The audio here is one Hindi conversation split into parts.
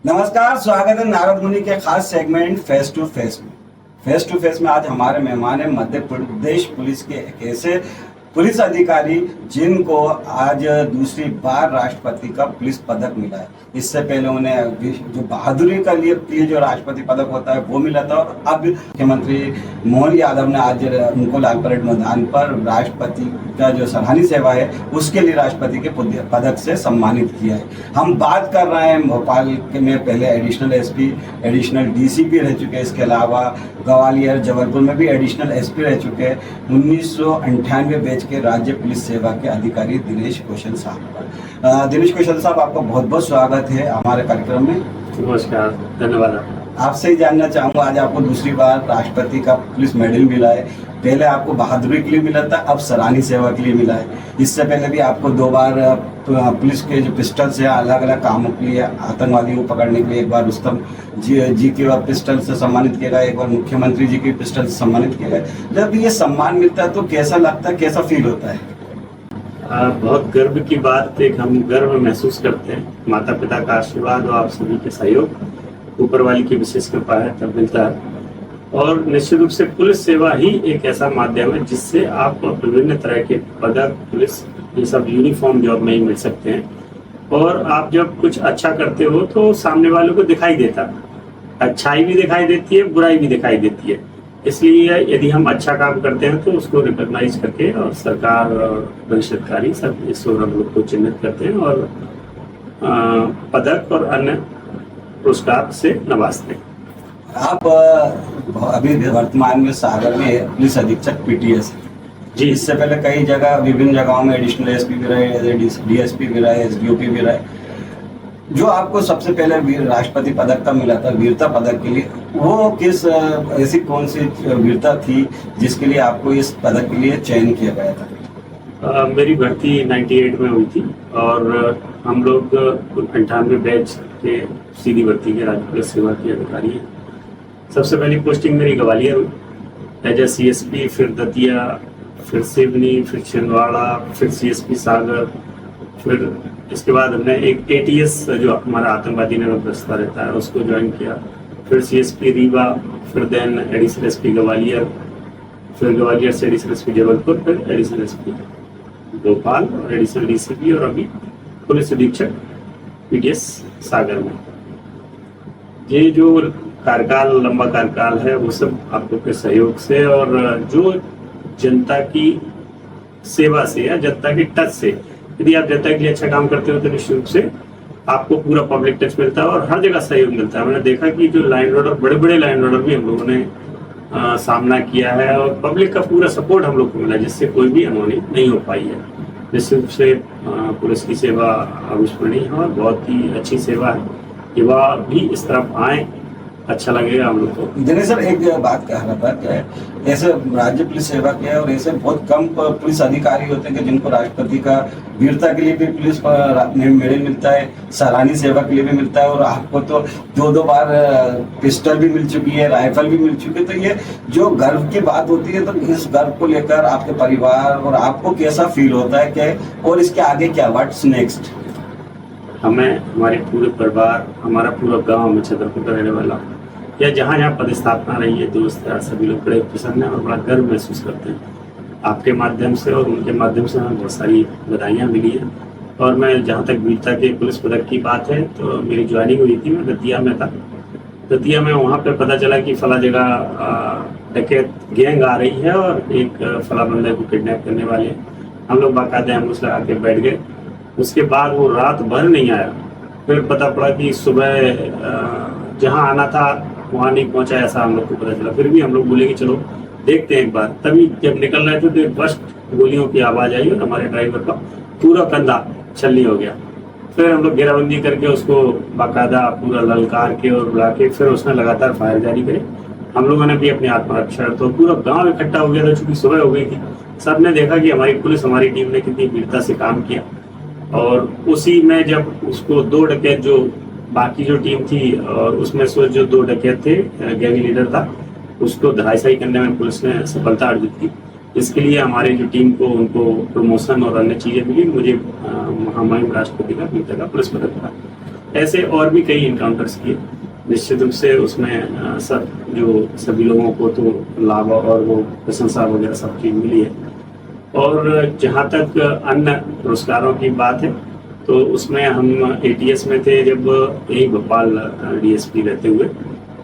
नमस्कार, स्वागत है नारद मुनि के खास सेगमेंट फेस टू फेस में। फेस टू फेस में आज हमारे मेहमान है मध्य प्रदेश पुलिस के एक ऐसे पुलिस अधिकारी जिनको आज दूसरी बार राष्ट्रपति का पुलिस पदक मिला है। इससे पहले उन्हें जो बहादुरी का लिए जो राष्ट्रपति पदक होता है वो मिला था, और अब मुख्यमंत्री मोहन यादव ने आज उनको लाल परेड मैदान पर राष्ट्रपति का जो सराहनीय सेवा है उसके लिए राष्ट्रपति के पदक से सम्मानित किया है। हम बात कर रहे हैं भोपाल में पहले एडिशनल एसपी, एडिशनल डीसीपी रह चुके हैं, इसके अलावा ग्वालियर जबलपुर में भी एडिशनल एसपी रह चुके हैं। 1998 बैच के राज्य पुलिस सेवा के अधिकारी दिनेश कौशल साहब। दिनेश कौशल साहब, आपका बहुत बहुत स्वागत है हमारे कार्यक्रम में। नमस्कार, धन्यवाद। आपसे ही जानना चाहूँगा, आज आपको दूसरी बार राष्ट्रपति का पुलिस मेडल मिला है। पहले आपको बहादुरी के लिए मिला था, अब सराहनीय सेवा के लिए मिला है। इससे पहले भी आपको 2 बार पुलिस के जो पिस्टल से अलग अलग कामों के लिए, आतंकवादियों को पकड़ने के लिए, एक बार रुस्तम जी के पिस्टल से सम्मानित किया गया, एक बार मुख्यमंत्री जी के पिस्टल से सम्मानित किया गया। जब ये सम्मान मिलता है तो कैसा लगता है, कैसा फील होता है? बहुत गर्व की बात, एक हम गर्व महसूस करते हैं। माता पिता का आशीर्वाद और आप सभी के सहयोग, ऊपर वाली की विशेष कृपा है तब मिलता है। और निश्चित रूप से पुलिस सेवा ही एक ऐसा माध्यम है जिससे आप विभिन्न तरह के पदक, पुलिस ये सब यूनिफॉर्म जॉब में ही मिल सकते हैं। और आप जब कुछ अच्छा करते हो तो सामने वालों को दिखाई देता, अच्छाई भी दिखाई देती है, बुराई भी दिखाई देती है। इसलिए यदि हम अच्छा काम करते हैं तो उसको रिकॉग्नाइज करके और सरकार और वरिष्ठ अधिकारी सब इस हम लोग को चिन्हित करते हैं और पदक और अन्य पुरस्कार से नवाजते हैं। आप अभी वर्तमान में सागर में पुलिस अधीक्षक पीटीएस जी, इससे पहले कई जगह विभिन्न जगहों में एडिशनल एसपी भी रहे, डीएसपी भी रहे, एसडीओपी भी रहे। जो आपको सबसे पहले राष्ट्रपति पदक का मिला था, वीरता पदक के लिए, वो किस ऐसी कौन सी वीरता थी जिसके लिए आपको इस पदक के लिए चयन किया गया था? मेरी भर्ती 98 में हुई थी और हम लोग 98 बैच के सीधी भर्ती के राज्य पुलिस सेवा के अधिकारी हैं। सबसे पहली पोस्टिंग मेरी ग्वालियर हुई एज ए सीएसपी, फिर दतिया, फिर सिवनी, फिर छिंदवाड़ा, फिर सीएसपी सागर, फिर इसके बाद हमने एक एटीएस जो हमारा आतंकवादी निरोधकता रहता है उसको ज्वाइन किया, फिर सीएसपी रीवा, फिर देन एडिशनल एसपी ग्वालियर, फिर ग्वालियर से एडिशनल एसपी जबलपुर, फिर एडिशनल एसपी भोपाल और एडिशनल डीसीपी, और अभी पुलिस अधीक्षक पीटीएस सागर में। ये जो कार्यकाल, लंबा कार्यकाल है, वो सब आप लोग के सहयोग से और जो जनता की सेवा से या जनता की टच से, यदि आप जनता के लिए अच्छा काम करते हो तो निश्चित रूप से आपको पूरा पब्लिक टच मिलता है और हर जगह सहयोग मिलता है। मैंने देखा कि जो लाइन रोडर, बड़े बड़े लाइन रोडर भी हम लोगों ने सामना किया है और पब्लिक का पूरा सपोर्ट हम लोग को मिला, जिससे कोई भी अनहोनी नहीं हो पाई है। निश्चित रूप से पुलिस की सेवा अविस्मरणीय है और बहुत ही अच्छी सेवा है। युवा भी इस तरफ आए, अच्छा लगेगा हम लोग को। दिनेश सर, एक बात कह रहा था कि ऐसे राज्य पुलिस सेवा किया है और ऐसे बहुत कम पुलिस अधिकारी होते हैं कि जिनको राष्ट्रपति का वीरता के लिए भी पुलिस मेडल मिलता है, सराहनीय सेवा के लिए भी मिलता है, और आपको तो 2 बार पिस्टल भी मिल चुकी है, राइफल भी मिल चुकी है। तो ये जो गर्व की बात होती है, तो इस गर्व को लेकर आपके परिवार और आपको कैसा फील होता है कि, और इसके आगे क्या, व्हाट्स नेक्स्ट? हमें, हमारे पूरे परिवार, हमारा पूरा गांव में छतरपुर का रहने वाला या जहाँ जहाँ पदस्थापना रही है, दोस्त सभी लोग बड़े प्रसन्न हैं और बड़ा गर्व महसूस करते हैं। आपके माध्यम से और उनके माध्यम से हमें बहुत सारी बधाइयाँ मिली हैं। और मैं, जहाँ तक वीरता के पुलिस पदक की बात है, तो मेरी ज्वाइनिंग हुई थी, मैं दतिया में था। दतिया में वहाँ पे पता चला कि फला जगह डकैत गैंग आ रही है और एक फला बंदे को किडनैप करने वाले हैं। हम लोग बाकायदा एम्बुलेंस लगा के बैठ गए। उसके बाद वो रात भर नहीं आया। फिर पता पड़ा कि सुबह जहाँ आना था वहाँ नहीं पहुँचा, ऐसा हम लोग को पता चला। फिर भी हम लोग बोले कि चलो देखते हैं एक बार। तभी जब निकल रहे थे तो एक बस्ट गोलियों की आवाज़ आई और हमारे ड्राइवर का पूरा कंधा छलनी हो गया। फिर हम लोग घेराबंदी करके उसको बाकायदा पूरा ललकार के और बुला के फिर उसने लगातार फायर जारी करे। हम लोगों ने भी अपनी आत्मरक्षा, तो पूरा गाँव इकट्ठा हो गया था, चूँकि सुबह हो गई थी। सब ने देखा कि हमारी पुलिस, हमारी टीम ने कितनी वीरता से काम किया। और उसी में जब उसको 2 डकैत, जो बाकी जो टीम थी और उसमें से जो 2 डकैत थे, गैंग लीडर था, उसको धराशायी करने में पुलिस ने सफलता अर्जित की। इसके लिए हमारी जो टीम को, उनको प्रमोशन और अन्य चीज़ें मिली। मुझे महामहिम राष्ट्रपति का वीरता का पुलिस पदक मिला। ऐसे और भी कई इनकाउंटर्स किए। निश्चित रूप से उसमें सभी लोगों को तो लाभ और वो प्रशंसा वगैरह सब चीज़ मिली है। और जहाँ तक अन्य पुरस्कारों की बात है तो उसमें हम एटीएस में थे जब यही भोपाल डीएसपी रहते हुए,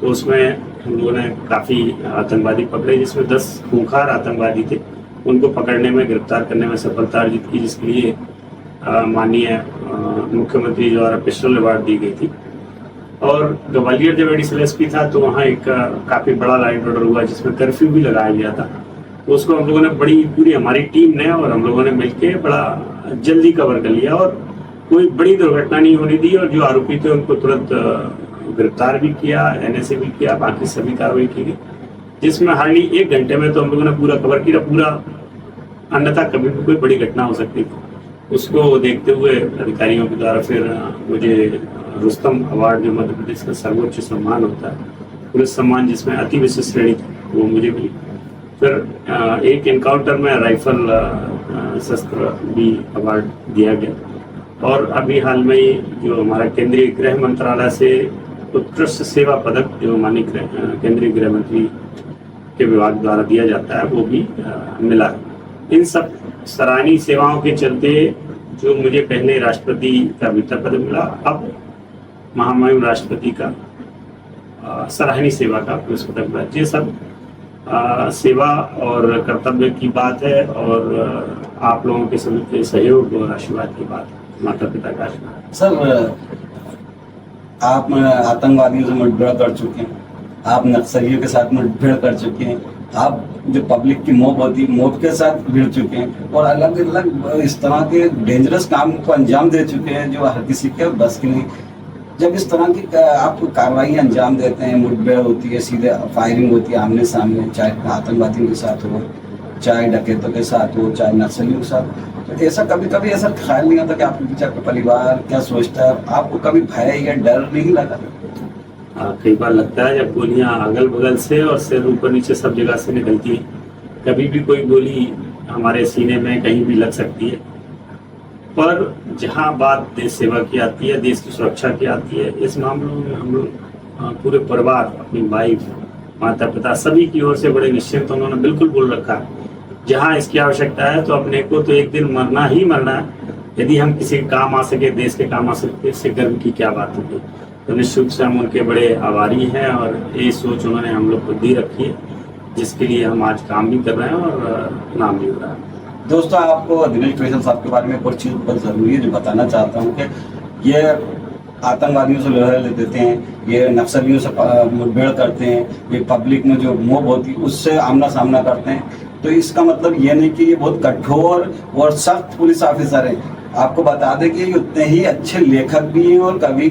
तो उसमें हम लोगों ने काफ़ी आतंकवादी पकड़े, जिसमें 10 खूंखार आतंकवादी थे। उनको पकड़ने में, गिरफ्तार करने में सफलता अर्जित की, जिसके लिए माननीय मुख्यमंत्री द्वारा पिस्टल अवार्ड दी गई थी। और ग्वालियर जब एडिशनल एसपी था तो वहाँ एक काफ़ी बड़ा लाइट ऑर्डर हुआ जिसमें कर्फ्यू भी लगाया गया था। तो उसको हम लोगों ने पूरी हमारी टीम ने और हम लोगों ने मिलके बड़ा जल्दी कवर कर लिया और कोई बड़ी दुर्घटना नहीं होने दी। और जो आरोपी थे उनको तुरंत गिरफ्तार भी किया, एनएसए भी किया, बाकी सभी कार्रवाई की गई, जिसमें हार्डली 1 घंटे में तो हम लोगों ने पूरा कवर किया पूरा। अन्यथा कभी भी कोई बड़ी घटना हो सकती थी। उसको देखते हुए अधिकारियों के द्वारा फिर मुझे रुस्तम अवार्ड, जो मध्य प्रदेश का सर्वोच्च सम्मान होता है, पुलिस सम्मान जिसमें अति विशिष्ट श्रेणी थी, वो मुझे मिली। फिर एक इनकाउंटर में राइफल शस्त्र भी अवार्ड दिया गया। और अभी हाल में ही जो हमारा केंद्रीय गृह मंत्रालय से उत्कृष्ट सेवा पदक, जो माननीय केंद्रीय गृह मंत्री के विभाग द्वारा दिया जाता है, वो भी मिला। इन सब सराहनीय सेवाओं के चलते जो मुझे पहले राष्ट्रपति का वीरता पदक मिला, अब महामहिम राष्ट्रपति का सराहनीय सेवा का पुलिस पदक मिला। ये सब सेवा और कर्तव्य की बात है और आप लोगों के सभी के सहयोग और आशीर्वाद की बात है, माता पिता का आशीर्वाद। सर, आप आतंकवादियों से मुठभेड़ कर चुके हैं, आप नक्सलियों के साथ मुठभेड़ कर चुके हैं, आप जो पब्लिक की मौत होती मौत के साथ भिड़ चुके हैं और अलग अलग इस तरह के डेंजरस काम को अंजाम दे चुके हैं जो हर किसी के बस की नहीं। जब इस तरह की आप कार्रवाई अंजाम देते हैं, मुठभेड़ होती है, सीधे फायरिंग होती है आमने सामने, चाहे आतंकवादियों के साथ हो, चाहे डकैतों के साथ हो, चाहे नक्सलियों के साथ, तो ऐसा कभी ऐसा ख्याल नहीं आता कि आपके पीछे आपका परिवार क्या सोचता है? आपको कभी भय या डर नहीं लगा? कई बार लगता है जब गोलियां अगल बगल से और सिर ऊपर नीचे सब जगह से निकलती है, कभी भी कोई गोली हमारे सीने में कहीं भी लग सकती है। पर जहां बात देश सेवा की आती है, देश की सुरक्षा की आती है, इस मामलों में हम लोग पूरे परिवार, अपनी वाइफ, माता पिता सभी की ओर से बड़े निश्चिंत, उन्होंने बिल्कुल बोल रखा है जहां इसकी आवश्यकता है तो अपने को तो एक दिन मरना ही मरना है। यदि हम किसी के काम आ सके, देश के काम आ सके, इससे गर्व की क्या बात होगी। तो निश्चित रूप से हम उनके बड़े आभारी हैं और ये सोच उन्होंने हम लोग को दी रखी है, जिसके लिए हम आज काम भी कर रहे हैं और नाम भी हो रहा है। दोस्तों, आपको दिनेश फैसल साहब के बारे में एक और चीज़ बहुत ज़रूरी है जो बताना चाहता हूँ कि ये आतंकवादियों से लड़ देते हैं, ये नक्सलियों से मुठभेड़ करते हैं, ये पब्लिक में जो मोब होती है उससे आमना सामना करते हैं। तो इसका मतलब ये नहीं कि ये बहुत कठोर और सख्त पुलिस ऑफिसर हैं। आपको बता दें कि ये उतने ही अच्छे लेखक भी हैं और कवि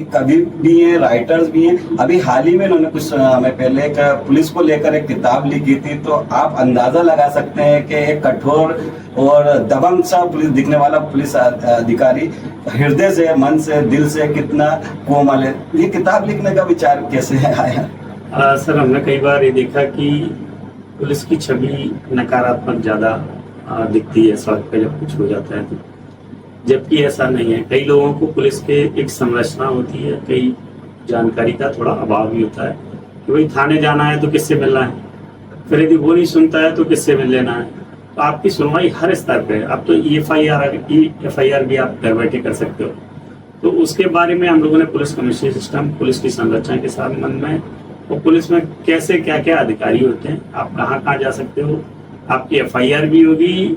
भी हैं, राइटर्स भी हैं। अभी हाल ही में इन्होंने कुछ समय पहले एक पुलिस को लेकर एक किताब लिखी थी, तो आप अंदाजा लगा सकते हैं कि एक कठोर और दबंग सा पुलिस दिखने वाला पुलिस अधिकारी हृदय से, मन से, दिल से कितना कोमल है। ये किताब लिखने का विचार कैसे आया? सर, हमने कई बार ये देखा कि पुलिस की छवि नकारात्मक ज़्यादा दिखती है सड़क पे जब कुछ हो जाता है तो, जबकि ऐसा नहीं है। कई लोगों को पुलिस के एक संरचना होती है, कई जानकारी का थोड़ा अभाव भी होता है कि भाई थाने जाना है तो किससे मिलना है, फिर यदि वो नहीं सुनता है तो किससे मिल लेना है। तो आपकी सुनवाई हर स्तर पे है। अब तो एफआईआर भी आप घर बैठे कर सकते हो। तो उसके बारे में हम लोगों ने पुलिस कमिश्नरी सिस्टम, पुलिस की संरचना के साथ मन में, और पुलिस में कैसे क्या क्या अधिकारी होते हैं, आप कहाँ कहाँ जा सकते हो, आपकी एफआईआर भी होगी,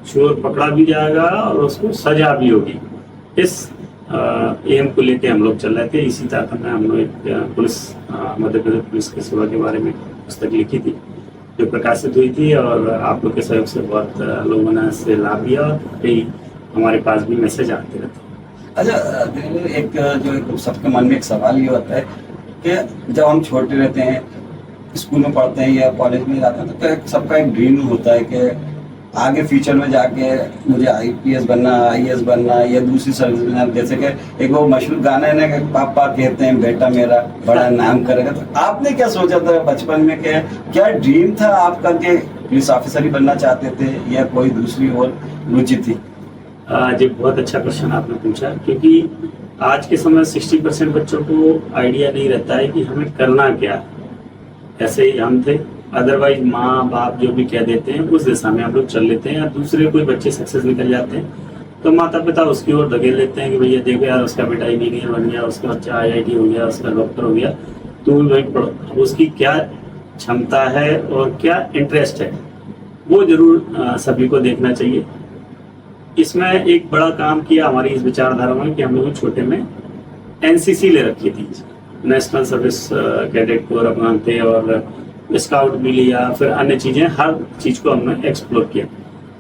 चोर पकड़ा भी जाएगा और उसको सजा भी होगी। इस एम को लेके हम लोग चल रहे थे। इसी तरह में हम लोग एक पुलिस, मध्य प्रदेश पुलिस की सेवा के बारे में पुस्तक लिखी थी जो प्रकाशित हुई थी और आप लोग के सहयोग से बहुत लोगों ने इससे लाभ लिया और कई हमारे पास भी मैसेज आते रहते। अच्छा, जो सबके मन में एक सवाल ये होता है कि जब हम छोटे रहते हैं, स्कूल में पढ़ते हैं या कॉलेज में जाते हैं, तो सबका एक ड्रीम होता है कि आगे फ्यूचर में जाके मुझे आईपीएस बनना, आईएएस बनना या दूसरी सर्विस बनना। जैसे कि एक वो मशहूर गाना है ना कि पापा कहते हैं बेटा मेरा बड़ा नाम करेगा। तो आपने क्या सोचा था बचपन में, कि क्या ड्रीम था आपका कि पुलिस ऑफिसर ही बनना चाहते थे या कोई दूसरी और रुचि थी? जी, बहुत अच्छा क्वेश्चन आपने पूछा, क्योंकि आज के समय 60% बच्चों को आइडिया नहीं रहता है कि हमें करना क्या है। ऐसे ही हम थे, अदरवाइज माँ बाप जो भी कह देते हैं उस दिशा में हम लोग चल लेते हैं, या दूसरे कोई बच्चे सक्सेस निकल जाते हैं तो माता पिता उसकी ओर धकेल लेते हैं कि भैया देखो यार उसका बेटा इंजीनियर बन गया, उसका बच्चा IIT हो गया, उसका डॉक्टर हो गया, तो वही पढ़ो। अब उसकी क्या क्षमता है और क्या इंटरेस्ट है वो जरूर सभी को देखना चाहिए। इसमें एक बड़ा काम किया हमारी इस विचारधारा में कि हम लोग छोटे में NCC ले रखी थी, नेशनल सर्विस कैडेट कोर अपना थे, और स्काउट भी लिया, फिर अन्य चीजें, हर चीज को हमने एक्सप्लोर किया।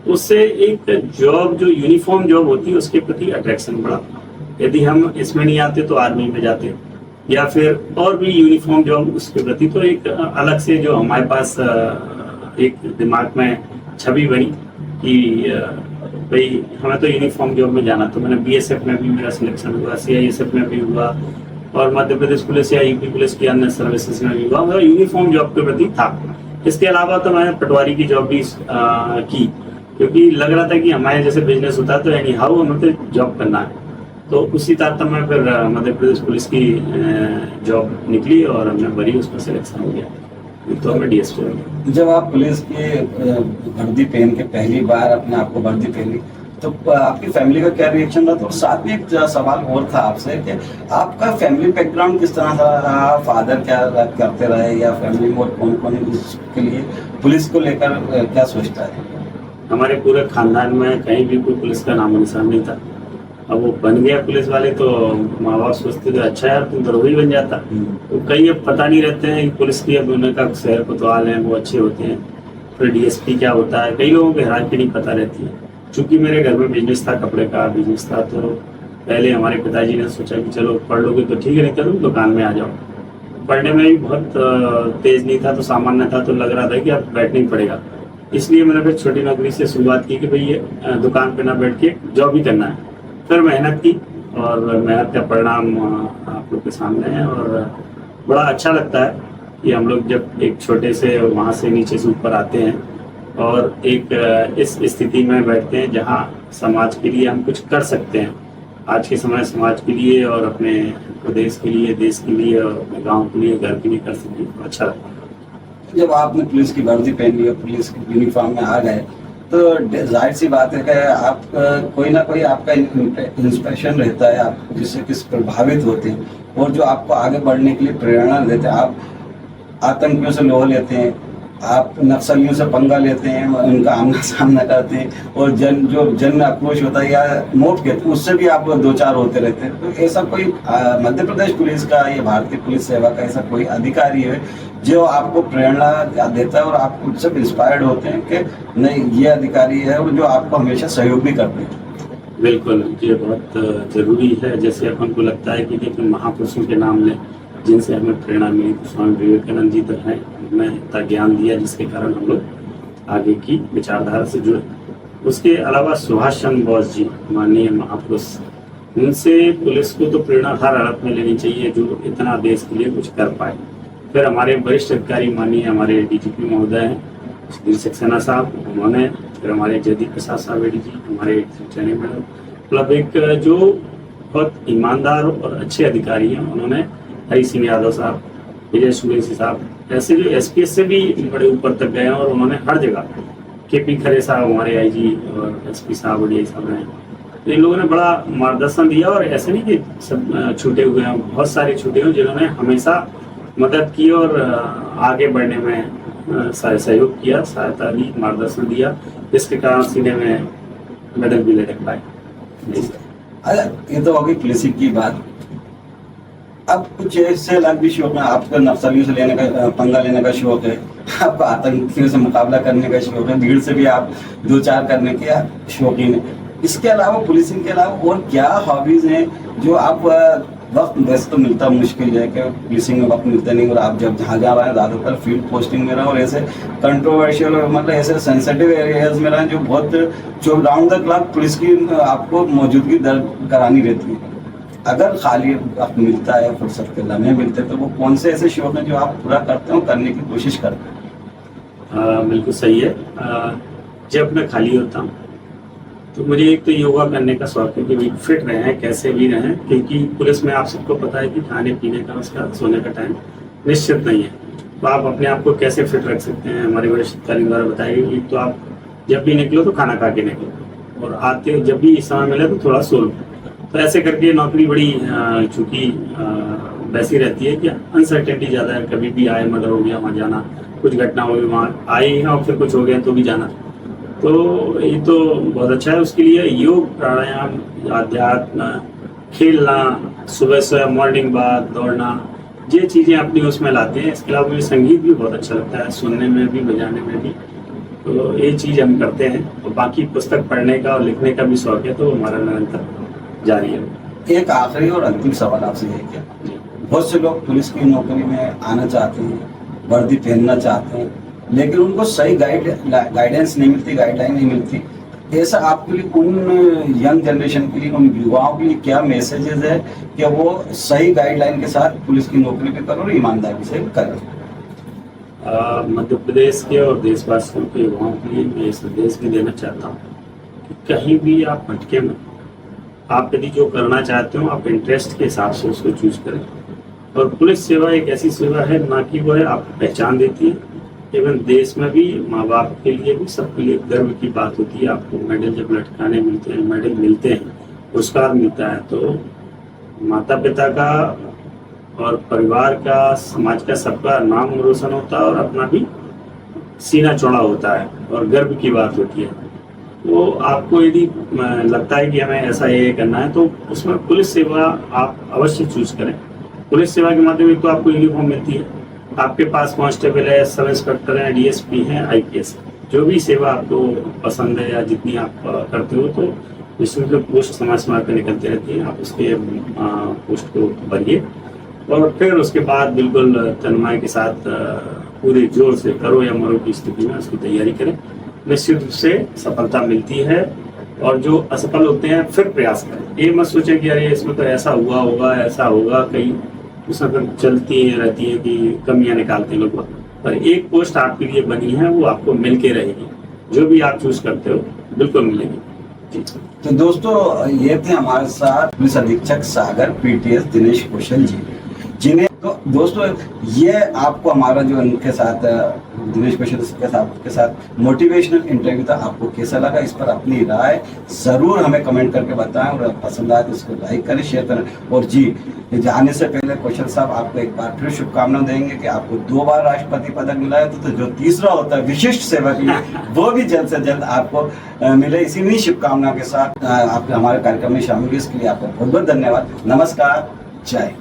उससे एक जॉब जो यूनिफॉर्म जॉब होती है उसके प्रति अट्रैक्शन बढ़ा। यदि हम इसमें नहीं आते तो आर्मी में जाते, या फिर और भी यूनिफॉर्म जॉब उसके प्रति, तो एक अलग से जो हमारे पास एक दिमाग में छवि बनी कि भाई हमें तो यूनिफॉर्म जॉब में जाना। तो मैंने BSF में भी मेरा सिलेक्शन हुआ, CISF में भी हुआ, और मध्य प्रदेश पुलिस या UP पुलिस की अन्य सर्विसेज में भी हुआ। मेरा यूनिफॉर्म जॉब के प्रति था। इसके अलावा तो मैंने पटवारी की जॉब भी की, क्योंकि लग रहा था कि हमारे जैसे बिजनेस होता है तो एनी हाउ हमें तो जॉब करना है। तो उसी तारतम्य में फिर मध्य प्रदेश पुलिस की जॉब निकली और हमने भरी, उसमें सिलेक्शन हो गया, तो हमें DSP हो गया। जब आप पुलिस की वर्दी पहन के पहली बार अपने आप को वर्दी पहनी तो आपकी फैमिली का क्या रिएक्शन रहा? तो साथ में एक सवाल और था आपसे कि आपका फैमिली बैकग्राउंड किस तरह था, फादर क्या करते रहे, या फैमिली में कौन कौन इसके लिए पुलिस को लेकर क्या सोचता है? हमारे पूरे खानदान में कहीं भी कोई पुलिस का नामो निशान नहीं था। अब वो बन गया पुलिस वाले तो माँ बाप सोचते थे अच्छा यार तुम दरोगा बन जाता। तो कई अब पता नहीं रहते हैं कि पुलिस की अब उनका शहर कोतवाल हैं वो अच्छे होते हैं, फिर DSP क्या होता है, कई लोगों को हायरार्की नहीं पता रहती है। चूंकि मेरे घर में बिजनेस था, कपड़े का बिजनेस था, तो पहले हमारे पिताजी ने सोचा कि चलो पढ़ लोगे तो ठीक है, नहीं तो दुकान में आ जाओ। पढ़ने में भी बहुत तेज नहीं था, तो सामान्य था, तो लग रहा था कि अब बैठना ही पड़ेगा। इसलिए मैंने फिर छोटी नौकरी से शुरुआत की कि भाई ये दुकान पे ना बैठ के जॉब ही करना है। फिर मेहनत की, और मेहनत का परिणाम आप लोग के सामने है, और बड़ा अच्छा लगता है कि हम लोग जब एक छोटे से वहाँ से नीचे से ऊपर आते हैं और एक इस स्थिति में बैठते हैं जहाँ समाज के लिए हम कुछ कर सकते हैं। आज के समय समाज के लिए और अपने प्रदेश के लिए, देश के लिए और अपने गांव के लिए, घर के लिए कर सकते हैं, अच्छा लगता है। जब आपने पुलिस की वर्दी पहन ली और पुलिस की यूनिफॉर्म में आ गए तो जाहिर सी बात है कि आप कोई ना कोई आपका इंस्पिरेशन रहता है, आप जिससे किस प्रभावित होते हैं और जो आपको आगे बढ़ने के लिए प्रेरणा देते हैं। आप आतंकियों से लोहा लेते हैं, आप नक्सलियों से पंगा लेते हैं, उनका आमना सामना करते हैं, और जन आक्रोश होता है या मौत के उससे भी आप दो चार होते रहते हैं। तो ऐसा कोई मध्य प्रदेश पुलिस का या भारतीय पुलिस सेवा का ऐसा कोई अधिकारी है जो आपको प्रेरणा देता है और आप उससे इंस्पायर्ड होते हैं कि नहीं ये अधिकारी है, और जो आपको हमेशा सहयोग भी करते हैं? बिल्कुल, ये बहुत जरूरी है। जैसे अपन को लगता है कि देखिए महापुरुषों के नाम लें जिनसे हमें प्रेरणा मिली, तो स्वामी विवेकानंद जी तक हैं, उन्होंने इतना ज्ञान दिया जिसके कारण हम लोग आगे की विचारधारा से जुड़े। उसके अलावा सुभाष चंद्र बोस जी माननीय महापुरुष, उनसे पुलिस को तो प्रेरणा हर हालत में लेनी चाहिए जो इतना देश के लिए कुछ कर पाए। फिर हमारे वरिष्ठ अधिकारी माननीय हमारे DGP महोदय हैं सुधीर सक्सेना साहब, उन्होंने, फिर हमारे जयदीप प्रसाद साहब ADG, हमारे ट्रेनिंग मैडम, मतलब एक जो बहुत ईमानदार और अच्छे अधिकारी हैं, उन्होंने हरी सिंह यादव साहब, विजय सूर्यवंशी साहब, ऐसे जो SPS से भी बड़े ऊपर तक गए हैं, और उन्होंने हर जगह KP खरे साहब हमारे IG और SP साहब DI साहब हैं, तो इन लोगों ने बड़ा मार्गदर्शन दिया। और ऐसे नहीं कि सब छूटे हुए हैं, बहुत सारे छूटे हुए जिन्होंने हमेशा मदद की और आगे बढ़ने में सहयोग किया, सहायता दी, मार्गदर्शन दिया, जिसके कारण सीने में मेडल भी ले पाए। ये तो होगी पुलिस की बात। अब कुछ ऐसे अलग भी शौक है, आपका नक्सलियों से लेने का पंगा लेने का शौक है, आपको आतंकियों से मुकाबला करने का शौक है, भीड़ से भी आप दो चार करने के शौकीन है। इसके अलावा पुलिसिंग के अलावा और क्या हॉबीज हैं जो आप वक्त वैसे तो मिलता मुश्किल है कि पुलिसिंग में वक्त मिलता नहीं, और आप जब जहाँ जा रहे हैं ज़्यादातर फील्ड पोस्टिंग में रहे और ऐसे कंट्रोवर्शियल और मतलब ऐसे सेंसिटिव एरियाज में रहे जो बहुत जो राउंड द क्लॉक पुलिस की आपको मौजूदगी दर्ज करानी रहती है। अगर खाली वक्त मिलता है, फुर्सत के लम्हे मिलते हैं, तो वो कौन से ऐसे शौक हैं जो आप पूरा करते हो, करने की कोशिश करते हैं? बिल्कुल सही है। जब मैं खाली होता हूँ तो मुझे एक तो योगा करने का शौक है कि भाई फिट रहें, कैसे भी रहें, क्योंकि पुलिस में आप सबको पता है कि खाने पीने का उसका सोने का टाइम निश्चित नहीं है। तो आप अपने आप को कैसे फिट रख सकते हैं, हमारे वरिष्ठ अधिकारी द्वारा बताया गया कि तो आप जब भी निकलो तो खाना खा के निकलो, और आते जब भी समय मिले तो थोड़ा सो लो। तो ऐसे करके नौकरी बड़ी चूँकि वैसी रहती है कि अनसर्टेनिटी ज़्यादा है, कभी भी आए मर्डर हो गया वहाँ जाना, कुछ घटना हो गई वहाँ आई है और फिर कुछ हो गया तो भी जाना। तो ये तो बहुत अच्छा है। उसके लिए योग, प्राणायाम, अध्यात्म, खेलना, सुबह सुबह मॉर्निंग वॉक, दौड़ना, ये चीज़ें अपनी उसमें लाते हैं। इसके अलावा मुझे संगीत भी बहुत अच्छा लगता है, सुनने में भी, बजाने में भी। तो ये चीज़ हम करते हैं। और बाकी पुस्तक पढ़ने का और लिखने का भी शौक है, तो हमारा निरंतर जारी है। एक आखिरी और अंतिम सवाल आपसे है क्या, बहुत से लोग पुलिस की नौकरी में आना चाहते हैं, वर्दी पहनना चाहते हैं, लेकिन उनको सही गाइडेंस नहीं मिलती, गाइडलाइन नहीं मिलती। ऐसा आपके लिए उन यंग जनरेशन के लिए, उन युवाओं के लिए क्या मैसेजेस है कि वो सही गाइडलाइन के साथ पुलिस की नौकरी पे करो और ईमानदारी से करें? मध्य प्रदेश के और देशवासियों के युवाओं के लिए मैं संदेश भी देना चाहता हूँ कि कहीं भी आप भटके मत। आप यदि जो करना चाहते हो आप इंटरेस्ट के हिसाब से उसको चूज करें। और पुलिस सेवा एक ऐसी सेवा है ना कि वो है आपको पहचान देती है, इवन देश में भी माँ बाप के लिए भी, सबके लिए गर्व की बात होती है। आपको मेडल जब लटकाने मिलते हैं, मेडल मिलते हैं, पुरस्कार मिलता है, तो माता पिता का और परिवार का, समाज का, सबका नाम रोशन होता है और अपना भी सीना चौड़ा होता है और गर्व की बात होती है। तो आपको यदि लगता है कि हमें ऐसा ये करना है तो उसमें पुलिस सेवा आप अवश्य चूज करें। पुलिस सेवा के माध्यम से तो आपको यूनिफॉर्म मिलती है, आपके पास कांस्टेबल है, सब इंस्पेक्टर हैं, डीएसपी हैं, आईपीएस, जो भी सेवा आपको पसंद है या जितनी आप करते हो, तो जिसमें तो पोस्ट समय समय पर निकलते रहती है, आप उसके पोस्ट को भरिए और फिर उसके बाद बिल्कुल तन्मय के साथ पूरे जोर से करो या मरो की स्थिति में उसकी तैयारी करें। निश्चित रूप से सफलता मिलती है। और जो असफल होते हैं फिर प्रयास करें, ये मत सोचें कि अरे इसमें तो ऐसा हुआ होगा, ऐसा होगा, कहीं उसमें फिर चलती रहती है कि कमियां निकालते हैं लोग। पर एक पोस्ट आपके लिए बनी है, वो आपको मिल के रहेगी, जो भी आप चूज करते हो बिल्कुल मिलेगी। तो दोस्तों, ये थे हमारे साथ पुलिस अधीक्षक सागर पीटीएस दिनेश कौशल जी, जिन्हें तो दोस्तों ये आपको हमारा जो इनके साथ दिनेश कौशल के साथ मोटिवेशनल इंटरव्यू था, आपको कैसा लगा इस पर अपनी राय जरूर हमें कमेंट करके बताएं, और पसंद आए तो इसको लाइक करें, शेयर करें। और जी, जाने से पहले कौशल साहब आपको एक बार फिर शुभकामनाएं देंगे कि आपको 2 बार राष्ट्रपति पदक मिला है, तो जो तीसरा होता है विशिष्ट सेवा के लिए, वो भी जल्द से जल्द आपको मिले। इसी शुभकामनाओं के साथ आप हमारे कार्यक्रम में शामिल हुए, इसके लिए आपका बहुत बहुत धन्यवाद। नमस्कार, जय।